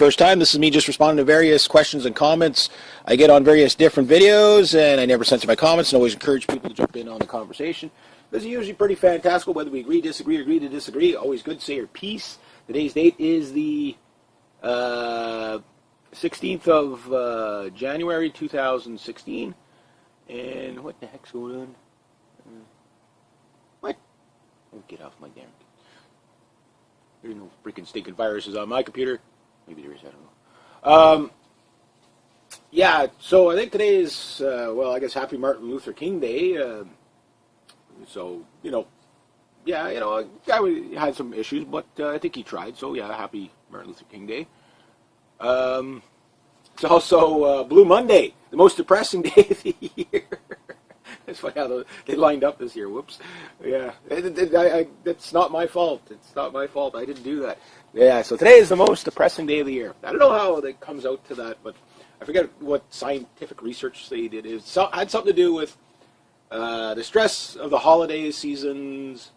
first time, this is me just responding to various questions and comments I get on various different videos, and I never censor my comments and always encourage people to jump in on the conversation. This is usually pretty fantastical, whether we agree, disagree, agree to disagree. Always good to say your piece. Today's date is the 16th of January 2016. And what the heck's going on? What? Oh, get off my damn... There's no freaking stinking viruses on my computer. Maybe there is, I don't know. Yeah, so I think today is, well, I guess Happy Martin Luther King Day. So, yeah, guy had some issues, but I think he tried. So, yeah, Happy Martin Luther King Day. It's also Blue Monday, the most depressing day of the year. That's funny how they lined up this year. Whoops. Yeah, that's not my fault. It's not my fault. I didn't do that. Yeah, so today is the most depressing day of the year. I don't know how it comes out to that, but I forget what scientific research they did. It had something to do with the stress of the holiday seasons,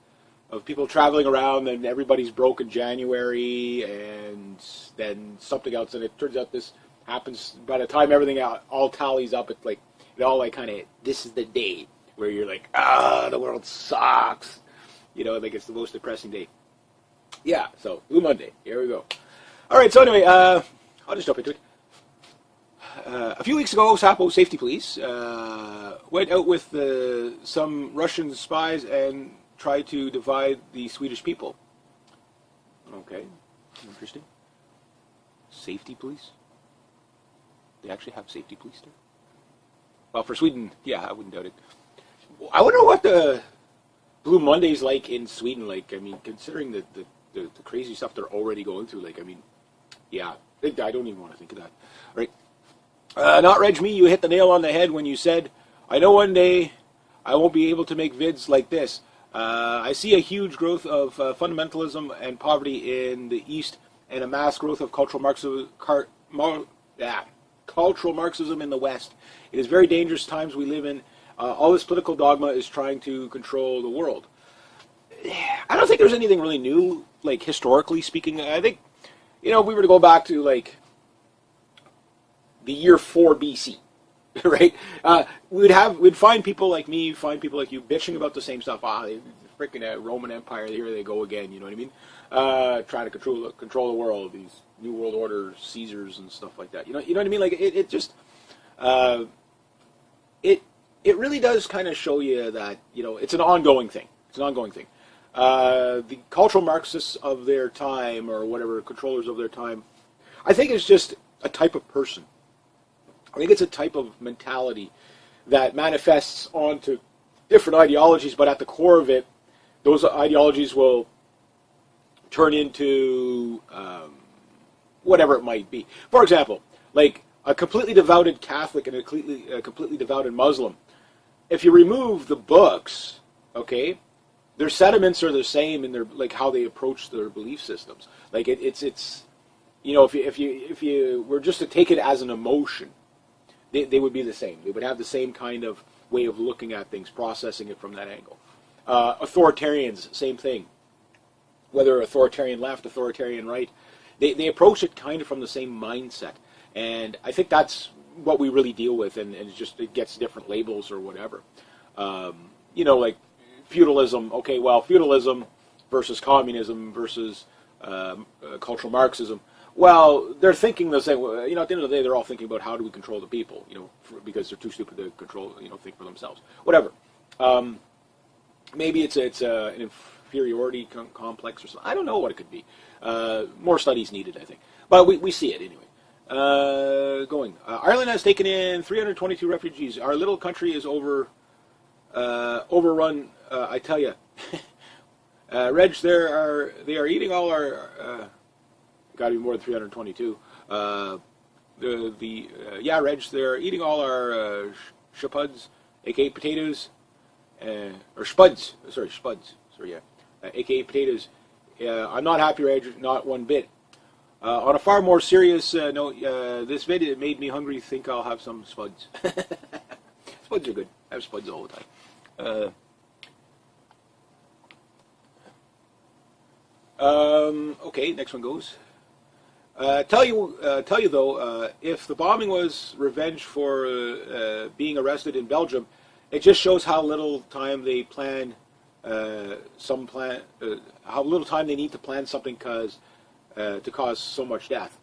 of people traveling around, and everybody's broke in January, and then something else, and it turns out this happens by the time everything all tallies up. It's like it all like kind of, this is the day where you're like, the world sucks. Like it's the most depressing day. Yeah, so Blue Monday. Here we go. All right, so anyway, I'll just jump into it. A few weeks ago, Sapo safety police went out with some Russian spies and tried to divide the Swedish people. Okay, interesting. Safety police? They actually have safety police there? Well, for Sweden, yeah, I wouldn't doubt it. I wonder what the Blue Monday's like in Sweden. Like, I mean, considering the crazy stuff they're already going through, like, I mean, yeah, I don't even want to think of that. All right. Notregme, you hit the nail on the head when you said, I know one day I won't be able to make vids like this. I see a huge growth of fundamentalism and poverty in the East and a mass growth of cultural Marxism in the West. It is very dangerous times we live in. All this political dogma is trying to control the world. I don't think there's anything really new, like historically speaking. I think, if we were to go back to like the year 4 BC, right? We'd find people like me, find people like you bitching about the same stuff. The freaking Roman Empire, here they go again. You know what I mean? Trying to control the world, these New World Order Caesars and stuff like that. You know what I mean? Like it just it really does kind of show you that it's an ongoing thing. It's an ongoing thing. The cultural Marxists of their time, or whatever controllers of their time, I think it's just a type of person. I think it's a type of mentality that manifests onto different ideologies, but at the core of it, those ideologies will turn into whatever it might be. For example, like a completely devoted Catholic and a completely devoted Muslim. If you remove the books, okay, their sentiments are the same in their like how they approach their belief systems. Like it's if you were just to take it as an emotion, they would be the same. They would have the same kind of way of looking at things, processing it from that angle. Authoritarians, same thing. Whether authoritarian left, authoritarian right, they approach it kind of from the same mindset. And I think that's what we really deal with, and it gets different labels or whatever. Like feudalism. Okay, well, feudalism versus communism versus cultural Marxism. Well, they're thinking the same. At the end of the day, they're all thinking about how do we control the people. Because they're too stupid to control. Think for themselves. Whatever. Maybe it's an inferiority complex or something. I don't know what it could be. More studies needed, I think. But we see it anyway. Ireland has taken in 322 refugees. Our little country is overrun. I tell you, Reg, they are eating all our. Got to be more than 322. Yeah, Reg, they're eating all our spuds, aka potatoes, or spuds. Sorry, spuds. Sorry, yeah, aka potatoes. I'm not happy, Reg, not one bit. On a far more serious note, this video made me hungry. Think I'll have some spuds. Spuds are good. I have spuds all the time. Okay, next one goes. Tell you though, if the bombing was revenge for being arrested in Belgium, it just shows how little time they plan. How little time they need to plan something to cause so much death.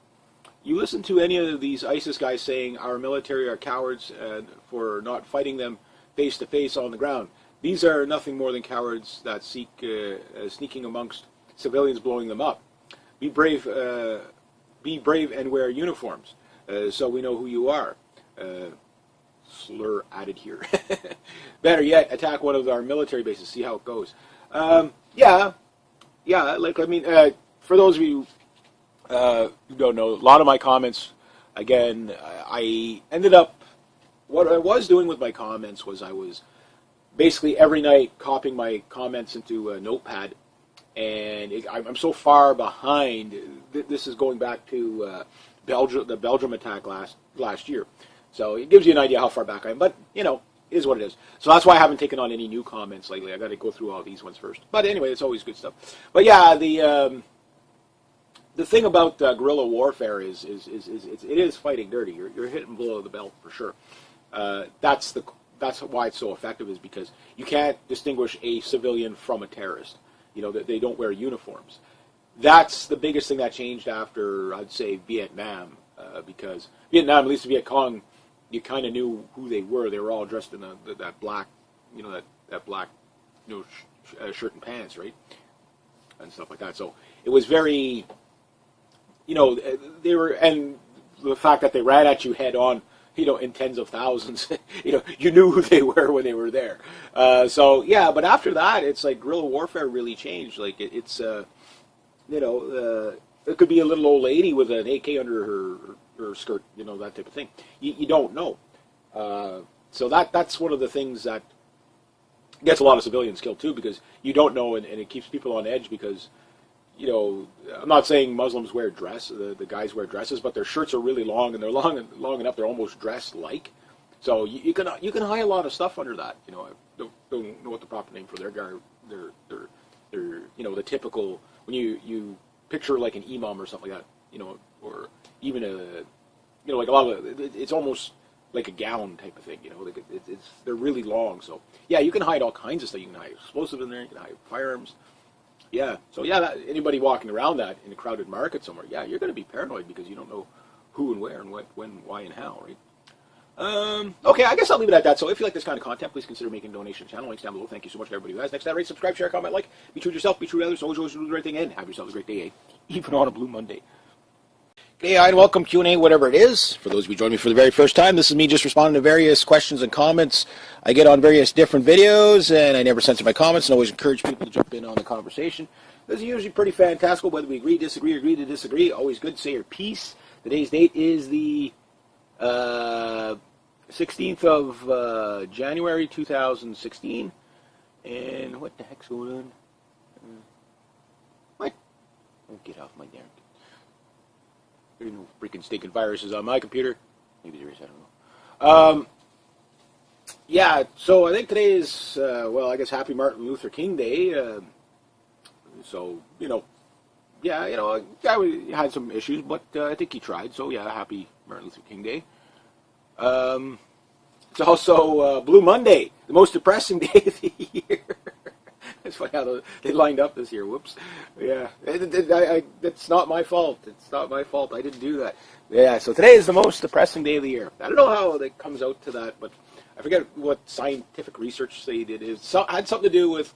You listen to any of these ISIS guys saying our military are cowards for not fighting them face to face on the ground. These are nothing more than cowards that seek sneaking amongst civilians, blowing them up. Be brave and wear uniforms, so we know who you are. Slur added here. Better yet, attack one of our military bases. See how it goes. Yeah. Like I mean, for those of you who don't know, a lot of my comments. Again, I ended up. What I was doing with my comments was I was basically every night copying my comments into a notepad, and I'm so far behind. This is going back to the Belgium attack last year. So it gives you an idea how far back I am. But, you know, it is what it is. So that's why I haven't taken on any new comments lately. I got to go through all these ones first. But anyway, it's always good stuff. But yeah, the thing about guerrilla warfare is it is fighting dirty. You're hitting below the belt for sure. That's why it's so effective, is because you can't distinguish a civilian from a terrorist. You know, they don't wear uniforms. That's the biggest thing that changed after, I'd say, Vietnam, because Vietnam, at least the Viet Cong, you kind of knew who they were. They were all dressed in that black, you know, that black, you know, shirt and pants, right, and stuff like that. So it was very, you know, they were, and the fact that they ran at you head on, you know, in tens of thousands, you know, you knew who they were when they were there. So yeah, but after that, it's like guerrilla warfare really changed. Like it's, you know, it could be a little old lady with an AK under her skirt, you know, that type of thing. You don't know. So that's one of the things that gets a lot of civilians killed too, because you don't know, and it keeps people on edge because, you know, I'm not saying Muslims wear the guys wear dresses, but their shirts are really long, and they're long enough they're almost dressed like. So you can hide a lot of stuff under that. You know, I don't know what the proper name for their you know, the typical, when you picture like an imam or something like that, you know, or even you know, like a lot of it's almost like a gown type of thing. You know, like they're really long. So yeah, you can hide all kinds of stuff. You can hide explosives in there. You can hide firearms. Yeah. So yeah, anybody walking around that in a crowded market somewhere, yeah, you're going to be paranoid because you don't know who and where and what, when, why, and how, right? Okay, I guess I'll leave it at that. So if you like this kind of content, please consider making a donation to the channel. Links down below. Thank you so much to everybody who has. Next time, rate, subscribe, share, comment, like. Be true to yourself, be true to others. Always do the right thing, and have yourselves a great day, even on a Blue Monday. Hey, and welcome Q&A, whatever it is. For those of you joining me for the very first time, this is me just responding to various questions and comments I get on various different videos, and I never censor my comments and always encourage people to jump in on the conversation. This is usually pretty fantastical, whether we agree to disagree. Always good to say your piece. Today's date is the 16th of January 2016. And what the heck's going on? What? Oh, get off my damn. There's no freaking stinking viruses on my computer. Maybe there is, I don't know. Yeah, so I think today is, well, I guess Happy Martin Luther King Day. So, you know, yeah, you know, guy had some issues, but I think he tried. So, yeah, Happy Martin Luther King Day. It's also Blue Monday, the most depressing day of the year. It's funny how they lined up this year. Whoops. Yeah, it's not my fault. It's not my fault. I didn't do that. Yeah, so today is the most depressing day of the year. I don't know how it comes out to that, but I forget what scientific research they did. It had something to do with